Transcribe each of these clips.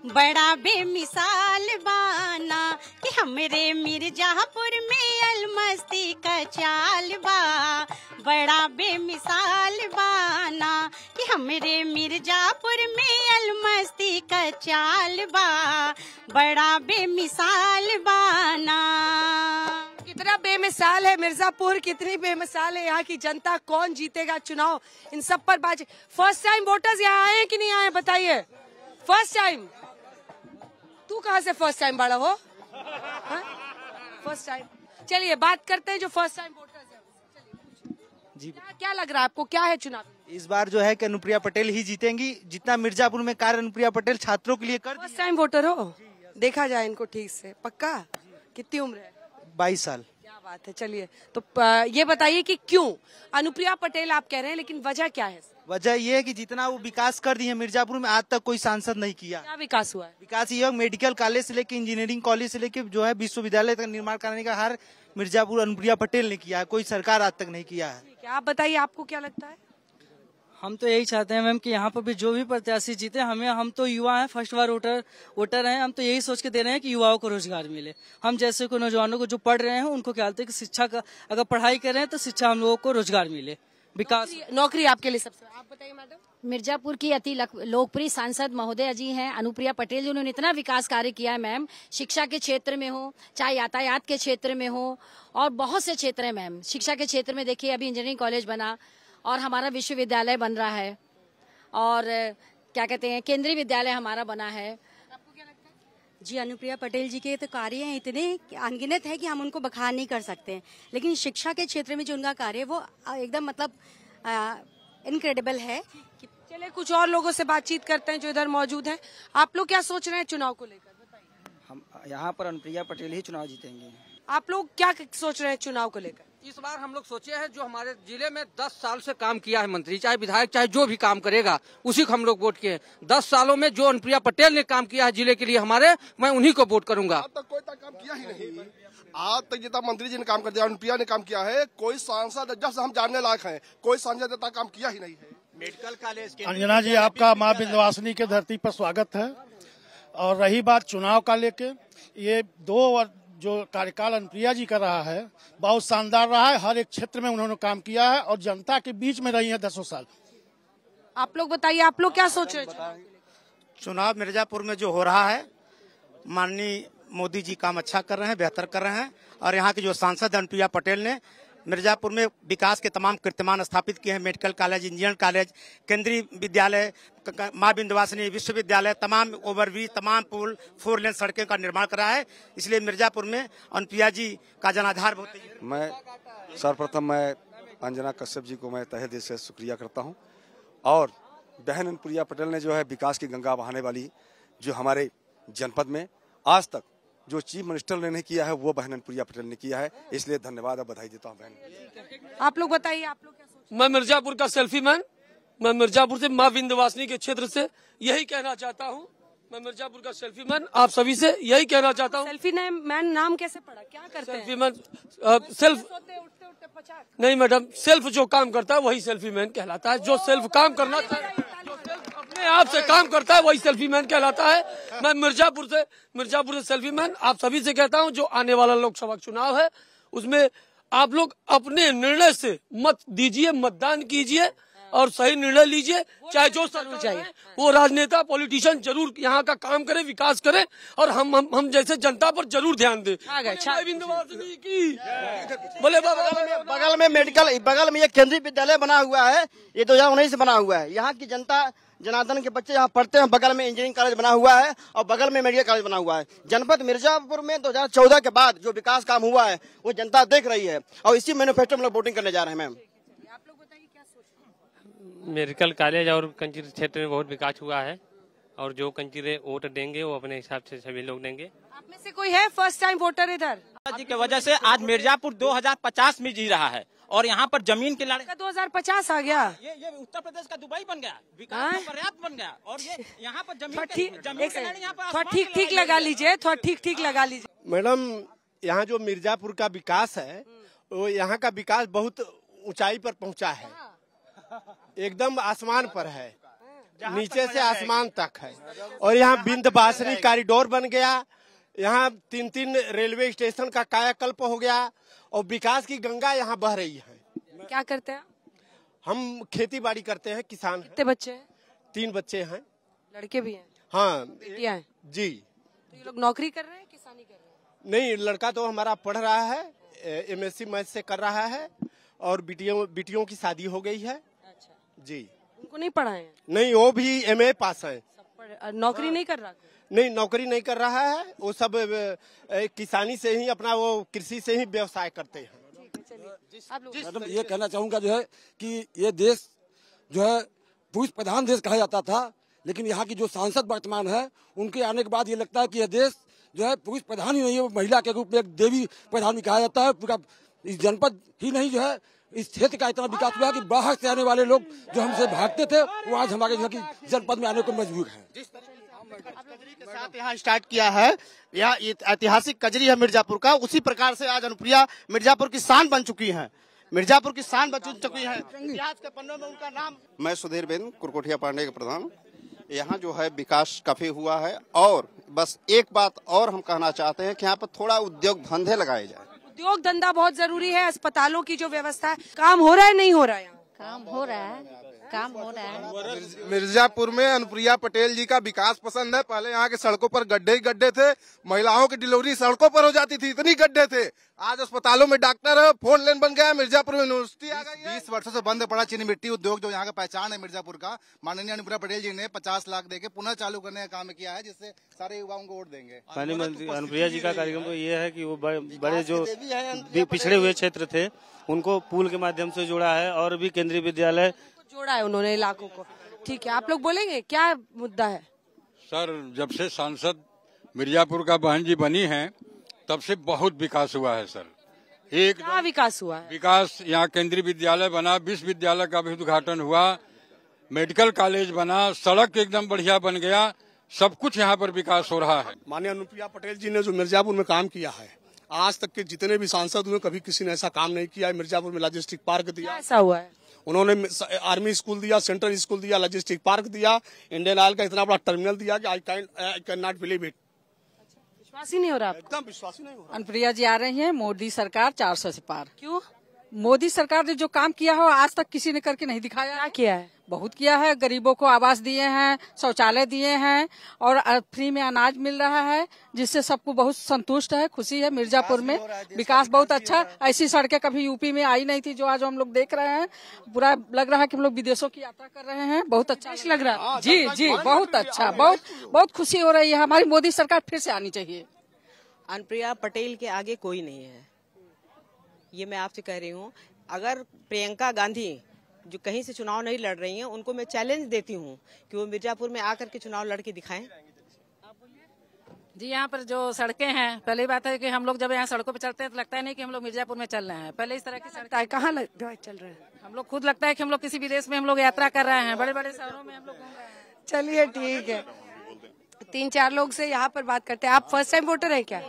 बड़ा बेमिसाल बाना कि हमरे मिर्जापुर में अलमस्ती का चाल बा। बड़ा बेमिसाल बाना कि हमरे मिर्जापुर में अलमस्ती का चाल बा। बड़ा बेमिसाल बाना। कितना बेमिसाल है मिर्जापुर, कितनी बेमिसाल है यहाँ की जनता। कौन जीतेगा चुनाव, इन सब पर बात। फर्स्ट टाइम वोटर्स यहाँ आए कि नहीं आए बताइए। First time. तू कहाँ से फर्स्ट टाइम बड़ा हो? First time. चलिए बात करते हैं जो फर्स्ट टाइम वोटर्स है जी। क्या लग रहा है आपको, क्या है चुनाव इस बार? जो है कि अनुप्रिया पटेल ही जीतेंगी। जितना मिर्जापुर में कार्य अनुप्रिया पटेल छात्रों के लिए कर। फर्स्ट टाइम वोटर हो? देखा जाए इनको ठीक से। पक्का? कितनी उम्र है? 22 साल। क्या बात है। चलिए तो ये बताइए कि क्यों अनुप्रिया पटेल आप कह रहे हैं, लेकिन वजह क्या है? वजह ये है कि जितना वो विकास कर दी है मिर्जापुर में, आज तक कोई सांसद नहीं किया। क्या विकास हुआ है? विकास ये मेडिकल कॉलेज से लेकर इंजीनियरिंग कॉलेज से लेकर जो है विश्वविद्यालय तक निर्माण कराने का हर मिर्जापुर अनुप्रिया पटेल ने किया है, कोई सरकार आज तक नहीं किया है। आप बताइए आपको क्या लगता है? हम तो यही चाहते हैं मैम कि यहाँ पर भी जो भी प्रत्याशी जीते, हम तो युवा हैं, फर्स्ट बार वोटर हैं। हम तो यही सोच के दे रहे हैं कि युवाओं को रोजगार मिले। हम जैसे को नौजवानों को जो पढ़ रहे हैं उनको क्या लगता है कि शिक्षा का अगर पढ़ाई करें तो शिक्षा हम लोगों को रोजगार मिले, विकास नौकरी आपके लिए सबसे। आप बताइए मैडम। मिर्जापुर की अति लोकप्रिय सांसद महोदया जी हैं अनुप्रिया पटेल, जिन्होंने इतना विकास कार्य किया है मैम। शिक्षा के क्षेत्र में हो, चाहे यातायात के क्षेत्र में हो, और बहुत से क्षेत्र हैं मैम। शिक्षा के क्षेत्र में देखिए अभी इंजीनियरिंग कॉलेज बना और हमारा विश्वविद्यालय बन रहा है, और क्या कहते हैं केंद्रीय विद्यालय हमारा बना है। आपको क्या लगता है? जी अनुप्रिया पटेल जी के तो कार्य इतने अनगिनत है कि हम उनको बखान नहीं कर सकते, लेकिन शिक्षा के क्षेत्र में जो उनका कार्य है वो एकदम मतलब इनक्रेडिबल है। चलिए कुछ और लोगों से बातचीत करते हैं जो इधर मौजूद हैं। आप लोग क्या सोच रहे हैं चुनाव को लेकर, बताइए। हम यहाँ पर अनुप्रिया पटेल ही चुनाव जीतेंगे। आप लोग क्या सोच रहे हैं चुनाव को लेकर? इस बार हम लोग सोचे हैं जो हमारे जिले में 10 साल से काम किया है मंत्री, चाहे विधायक, चाहे जो भी काम करेगा, उसी को हम लोग वोट किए हैं। 10 सालों में जो अनुप्रिया पटेल ने काम किया है जिले के लिए हमारे, मैं उन्हीं को वोट करूंगा। आज तक कोई काम किया ही नहीं। आज तक जितना मंत्री जी ने काम कर दिया, अनुप्रिया ने काम किया है। कोई सांसद, जब से हम जानने लायक हैं, कोई सांसद इतना काम किया ही नहीं है। मेडिकल कॉलेज के अंजना जी, आपका माँ विंध्यवासिनी के धरती पर स्वागत है। और रही बात चुनाव का लेके, ये 2 जो कार्यकाल अनुप्रिया जी का रहा है बहुत शानदार रहा है। हर एक क्षेत्र में उन्होंने काम किया है और जनता के बीच में रही है 10 साल। आप लोग बताइए, आप लोग क्या सोच रहे हैं? चुनाव मिर्जापुर में जो हो रहा है, माननीय मोदी जी काम अच्छा कर रहे हैं, बेहतर कर रहे हैं। और यहाँ के जो सांसद अनुप्रिया पटेल ने मिर्जापुर में विकास के तमाम कीर्तिमान स्थापित किए हैं। मेडिकल कॉलेज, इंजीनियरिंग कॉलेज, केंद्रीय विद्यालय, माँ विंध्यवासिनी विश्वविद्यालय, तमाम ओवरब्रिज, तमाम पुल, 4 लेन सड़कें का निर्माण करा है। इसलिए मिर्जापुर में अनुप्रिया जी का जनाधार बहुत है। मैं सर्वप्रथम अंजना कश्यप जी को मैं तहे दिल से शुक्रिया करता हूं। और बहन अनुप्रिया पटेल ने जो है विकास की गंगा बहाने वाली जो हमारे जनपद में आज तक जो चीफ मिनिस्टर ने नहीं किया है, वो बहन अनुप्रिया पटेल ने किया है। इसलिए धन्यवाद और बधाई देता हूँ बहन। आप लोग बताइए, आप लोग क्या सोच? मैं मिर्जापुर का सेल्फी मैन, मैं मिर्जापुर से माँ विंध्यवासिनी के क्षेत्र से यही कहना चाहता हूँ। मैं मिर्जापुर का सेल्फी मैन आप सभी से यही कहना चाहता हूँ। सेल्फी मैन नाम कैसे पड़ा, क्या करते हैं? सेल्फी मैन सेल्फ नहीं मैडम, सेल्फ जो काम करता है वही सेल्फी मैन कहलाता है। जो सेल्फ काम करना चाहिए, जो सेल्फ अपने आप से काम करता है वही सेल्फी मैन कहलाता है। मैं मिर्जापुर से सेल्फी मैन आप सभी से कहता हूं, जो आने वाला लोकसभा चुनाव है उसमें आप लोग अपने निर्णय से मत दीजिए, मतदान कीजिए और सही निर्णय लीजिए। चाहे जो सरकार चाहिए वो राजनेता पॉलिटिशियन जरूर यहाँ का काम करे, विकास करे, और हम जैसे जनता पर जरूर ध्यान दे। बोले बगल में मेडिकल, बगल में एक केंद्रीय विद्यालय बना हुआ है, ये 2019 से बना हुआ है। यहाँ की जनता जनार्दन के बच्चे यहाँ पढ़ते हैं। बगल में इंजीनियरिंग कॉलेज बना हुआ है और बगल में मेडिकल कॉलेज बना हुआ है। जनपद मिर्जापुर में 2014 के बाद जो विकास काम हुआ है वो जनता देख रही है और इसी मैनिफेस्टो में वोटिंग करने जा रहे हैं। मैम आप लोग बताइए क्या सोच रहे हैं? मेडिकल कॉलेज और कंचीर क्षेत्र में बहुत विकास हुआ है, और जो कंचीरे वोट देंगे वो अपने हिसाब से सभी लोग देंगे। आप में से कोई है फर्स्ट टाइम वोटर इधर? जी की वजह से आज मिर्जापुर 2050 में जी रहा है और यहाँ पर जमीन के लड़ाई 2050 आ गया। ये उत्तर प्रदेश का दुबई बन गया, विकास में पर्याप्त बन गया। और ये यहाँ पर जमीन थोड़ा ठीक लगा लीजिए, थोड़ा ठीक लगा लीजिए। मैडम, यहाँ जो मिर्जापुर का विकास है वो यहाँ का विकास बहुत ऊंचाई पर पहुँचा है, एकदम आसमान पर है। नीचे से आसमान तक है। और यहाँ विंध्यवासिनी कॉरिडोर बन गया, यहाँ 3-3 रेलवे स्टेशन का कायाकल्प हो गया और विकास की गंगा यहाँ बह रही है। क्या करते हैं? हम खेती बाड़ी करते हैं, किसान। कितने बच्चे हैं? 3 बच्चे हैं। लड़के भी हैं? हाँ, बेटियां हैं? जी। तो ये लोग नौकरी कर रहे हैं, किसानी कर रहे हैं? नहीं, लड़का तो हमारा पढ़ रहा है, MSc मैथ से कर रहा है और बिटियों की शादी हो गई है। अच्छा जी। उनको नहीं पढ़ाए हैं? नहीं, वो भी MA पास है। नौकरी नहीं कर रहा? नहीं, नौकरी नहीं कर रहा है, वो सब किसानी से ही अपना वो कृषि से ही व्यवसाय करते हैं। मैडम ये कहना चाहूँगा जो है कि ये देश जो है पुरुष प्रधान देश कहा जाता था, लेकिन यहाँ की जो सांसद वर्तमान है उनके आने के बाद ये लगता है कि यह देश जो है पुरुष प्रधान ही नहीं है, महिला के रूप में एक देवी प्रधान भी कहा जाता है। पूरा इस जनपद ही नहीं जो है इस क्षेत्र का इतना विकास हुआ कि बाहर से आने वाले लोग जो हमसे भागते थे वो आज हमारे जनपद में आने को मजबूर हैं। के साथ यहाँ स्टार्ट किया है, यह ऐतिहासिक कजरी है मिर्जापुर का, उसी प्रकार से आज अनुप्रिया मिर्जापुर की शान बन चुकी है। मिर्जापुर की शान बन चुकी है, इतिहास के पन्नों में उनका नाम। मैं सुधीर बेन कुरकोटिया पांडे के प्रधान। यहाँ जो है विकास काफी हुआ है और बस एक बात और हम कहना चाहते हैं कि यहाँ पर थोड़ा उद्योग धंधे लगाए जाए। उद्योग धंधा बहुत जरूरी है। अस्पतालों की जो व्यवस्था है, काम हो रहा है नहीं हो रहा है? काम हो रहा है, काम हो रहा है। मिर्जापुर में अनुप्रिया पटेल जी का विकास पसंद है। पहले यहाँ के सड़कों पर गड्ढे ही गड्ढे थे, महिलाओं की डिलीवरी सड़कों पर हो जाती थी, इतनी गड्ढे थे। आज अस्पतालों में डॉक्टर है, फोन लेन बन गया, मिर्जापुर में यूनिवर्सिटी आ गई है। 20 वर्षों से बंद पड़ा चीनी मिट्टी उद्योग जो यहाँ का पहचान है मिर्जापुर का, माननीय अनुप्रिया पटेल जी ने 50 लाख देके पुनः चालू करने का काम किया है, जिससे सारे युवाओं को वोट देंगे। अनुप्रिया जी का कार्यक्रम तो ये है कि वो बड़े जो पिछड़े हुए क्षेत्र थे उनको पुल के माध्यम से जोड़ा है और भी केंद्रीय विद्यालय जोड़ा है उन्होंने इलाकों को। ठीक है, आप लोग बोलेंगे क्या मुद्दा है? सर, जब से सांसद मिर्जापुर का बहन जी बनी हैं तब से बहुत विकास हुआ है सर। क्या विकास हुआ है? विकास यहाँ केंद्रीय विद्यालय बना, विश्वविद्यालय का भी उद्घाटन हुआ, मेडिकल कॉलेज बना, सड़क एकदम बढ़िया बन गया, सब कुछ यहाँ पर विकास हो रहा है। माननीय अनुप्रिया पटेल जी ने जो मिर्जापुर में काम किया है, आज तक के जितने भी सांसद हुए कभी किसी ने ऐसा काम नहीं किया है। मिर्जापुर में लॉजिस्टिक पार्क दिया, ऐसा हुआ है? उन्होंने आर्मी स्कूल दिया, सेंट्रल स्कूल दिया, लॉजिस्टिक पार्क दिया, इंडियन ऑयल का इतना बड़ा टर्मिनल दिया कि I can not believe it. विश्वास ही नहीं हो रहा? एकदम विश्वास ही नहीं हो रहा। अनुप्रिया जी आ रही हैं, मोदी सरकार 400 से पार। क्यों? मोदी सरकार ने जो काम किया है आज तक किसी ने करके नहीं दिखाया। क्या किया है? बहुत किया है, गरीबों को आवास दिए हैं, शौचालय दिए हैं और फ्री में अनाज मिल रहा है, जिससे सबको बहुत संतुष्ट है, खुशी है। मिर्जापुर में विकास बहुत अच्छा, ऐसी सड़कें कभी यूपी में आई नहीं थी जो आज हम लोग देख रहे हैं। पूरा लग रहा है कि हम लोग विदेशों की यात्रा कर रहे हैं, बहुत अच्छा लग रहा है। जी जी, बहुत अच्छा, बहुत खुशी हो रही है। हमारी मोदी सरकार फिर से आनी चाहिए। अनुप्रिया पटेल के आगे कोई नहीं है, ये मैं आपसे कह रही हूँ। अगर प्रियंका गांधी जो कहीं से चुनाव नहीं लड़ रही हैं, उनको मैं चैलेंज देती हूँ कि वो मिर्जापुर में आकर के चुनाव लड़के दिखाएं। जी, यहाँ पर जो सड़कें हैं, पहली बात है कि हम लोग जब यहाँ सड़कों पे चलते हैं तो लगता है नहीं कि हम लोग मिर्जापुर में चल रहे हैं। पहले इस तरह की सड़कें कहाँ चल रहे हैं? हम लोग खुद लगता है कि हम लोग किसी विदेश में हम लोग यात्रा कर रहे हैं, बड़े बड़े शहरों में हम लोग घूम रहे हैं। चलिए ठीक है, 3-4 लोग से यहाँ पर बात करते हैं। आप फर्स्ट टाइम वोटर है क्या?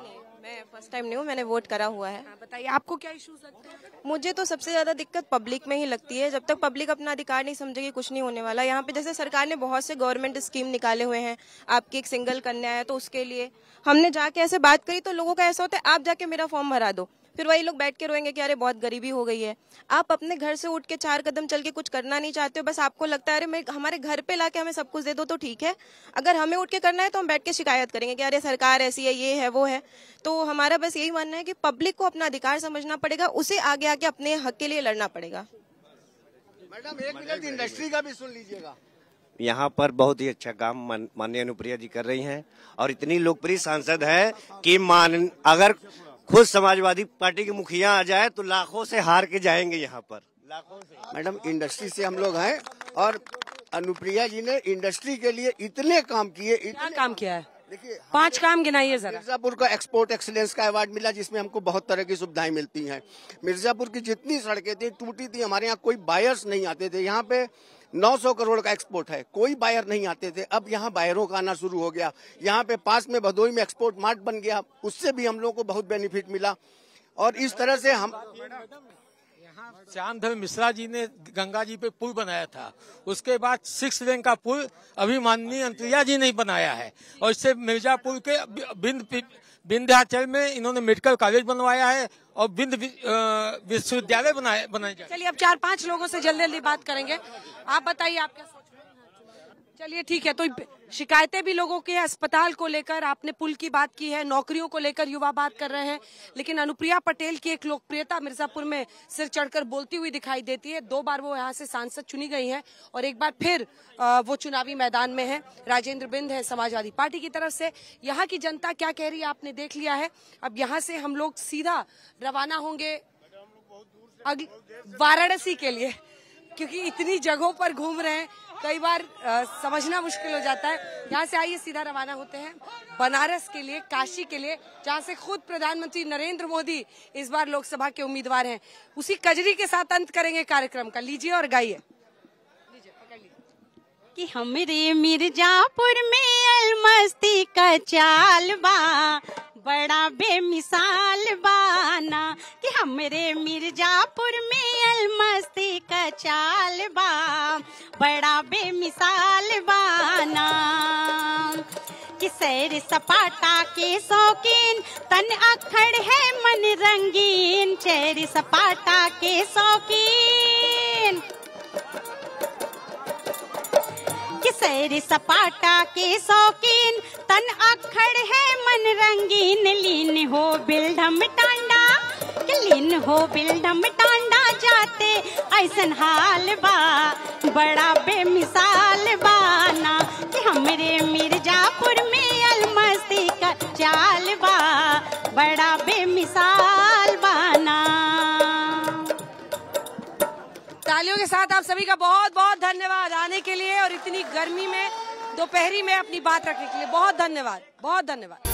मैं फर्स्ट टाइम नहीं हूँ, मैंने वोट करा हुआ है। बताइए आपको क्या इश्यूज लगते हैं? मुझे तो सबसे ज्यादा दिक्कत पब्लिक में ही लगती है। जब तक पब्लिक अपना अधिकार नहीं समझेगी कुछ नहीं होने वाला। यहाँ पे जैसे सरकार ने बहुत से गवर्नमेंट स्कीम निकाले हुए हैं, आपकी एक सिंगल कन्या है तो उसके लिए हमने जाके ऐसे बात करी तो लोगों का ऐसा होता है आप जाके मेरा फॉर्म भरा दो, फिर वही लोग बैठ के रोएंगे कि अरे बहुत गरीबी हो गई है। आप अपने घर से उठ के 4 कदम चल के कुछ करना नहीं चाहते हो, बस आपको लगता है अरे मैं हमारे घर पे लाके हमें सब कुछ दे दो तो ठीक है। अगर हमें उठ के करना है तो हम बैठ के शिकायत करेंगे कि अरे सरकार ऐसी है, ये है, वो है। तो हमारा बस यही मानना है कि पब्लिक को अपना अधिकार समझना पड़ेगा, उसे आगे आके अपने हक के लिए लड़ना पड़ेगा। मैडम 1 मिनट इंडस्ट्री का भी सुन लीजिएगा। यहाँ पर बहुत ही अच्छा काम माननीय अनुप्रिया जी कर रही हैं और इतनी लोकप्रिय सांसद है कि अगर खुद समाजवादी पार्टी के मुखिया आ जाए तो लाखों से हार के जाएंगे यहाँ पर, लाखों से। मैडम इंडस्ट्री से हम लोग हैं और अनुप्रिया जी ने इंडस्ट्री के लिए इतने काम किए। क्या काम किया है? देखिए 5 काम गिनाइए जरा। मिर्जापुर का एक्सपोर्ट एक्सीलेंस का अवार्ड मिला, जिसमें हमको बहुत तरह की सुविधाएं मिलती हैं। मिर्जापुर की जितनी सड़कें थी टूटी थी, हमारे यहाँ कोई बायर्स नहीं आते थे। यहाँ पे 900 करोड़ का एक्सपोर्ट है, कोई बायर नहीं आते थे, अब यहाँ बायरों का आना शुरू हो गया। यहाँ पे पास में भदोई में एक्सपोर्ट मार्ट बन गया, उससे भी हम लोग को बहुत बेनिफिट मिला। और इस तरह से हम श्यामधर मिश्रा जी ने गंगा जी पे पुल बनाया था, उसके बाद 6 लेन का पुल अभी माननीय अनुप्रिया जी ने बनाया है, और इससे मिर्जापुर के विंध्याचल में इन्होंने मेडिकल कॉलेज बनवाया है और विश्वविद्यालय बनाए जाए। चलिए अब 4-5 लोगों से जल्दी जल्दी बात करेंगे। आप बताइए आप क्या सोच रहे हैं? चलिए ठीक है, तो शिकायतें भी लोगों के अस्पताल को लेकर, आपने पुल की बात की है, नौकरियों को लेकर युवा बात कर रहे हैं, लेकिन अनुप्रिया पटेल की एक लोकप्रियता मिर्जापुर में सिर चढ़कर बोलती हुई दिखाई देती है। 2 बार वो यहाँ से सांसद चुनी गई हैं और एक बार फिर वो चुनावी मैदान में है। राजेंद्र बिंद है समाजवादी पार्टी की तरफ से। यहाँ की जनता क्या कह रही है आपने देख लिया है। अब यहाँ से हम लोग सीधा रवाना होंगे वाराणसी के लिए, क्योंकि इतनी जगहों पर घूम रहे हैं, कई बार समझना मुश्किल हो जाता है। यहाँ से आइए सीधा रवाना होते हैं बनारस के लिए, काशी के लिए, जहाँ से खुद प्रधानमंत्री नरेंद्र मोदी इस बार लोकसभा के उम्मीदवार हैं। उसी कजरी के साथ अंत करेंगे कार्यक्रम का। लीजिए और गाइए। कि हमरे मिर्जापुर में अलमस्ती का चाल बा, बड़ा बेमिसाल बाना। कि हमरे मिर्जापुर में अलमस्ती का चाल बा, बड़ा बेमिसाल बाना। कि सैर सपाटा के शौकीन, तन अखड़ है मन रंगीन। सैर सपाटा के शौकीन, सैर सपाटा के शौकीन, तन अखड़ है मन रंगीन। लीन हो बिल्डम टांडा, कि लीन हो बिल्डम टांडा जाते ऐसन हाल बा, बड़ा बेमिसाल बाना। कि हमरे मिर्जापुर में अलमस्ती का चाल बा, बड़ा बेमिसाल बाना। तालियों के साथ आप सभी का बहुत बहुत धन्यवाद आने के लिए और इतनी गर्मी में दोपहरी में अपनी बात रखने के लिए। बहुत धन्यवाद, बहुत धन्यवाद।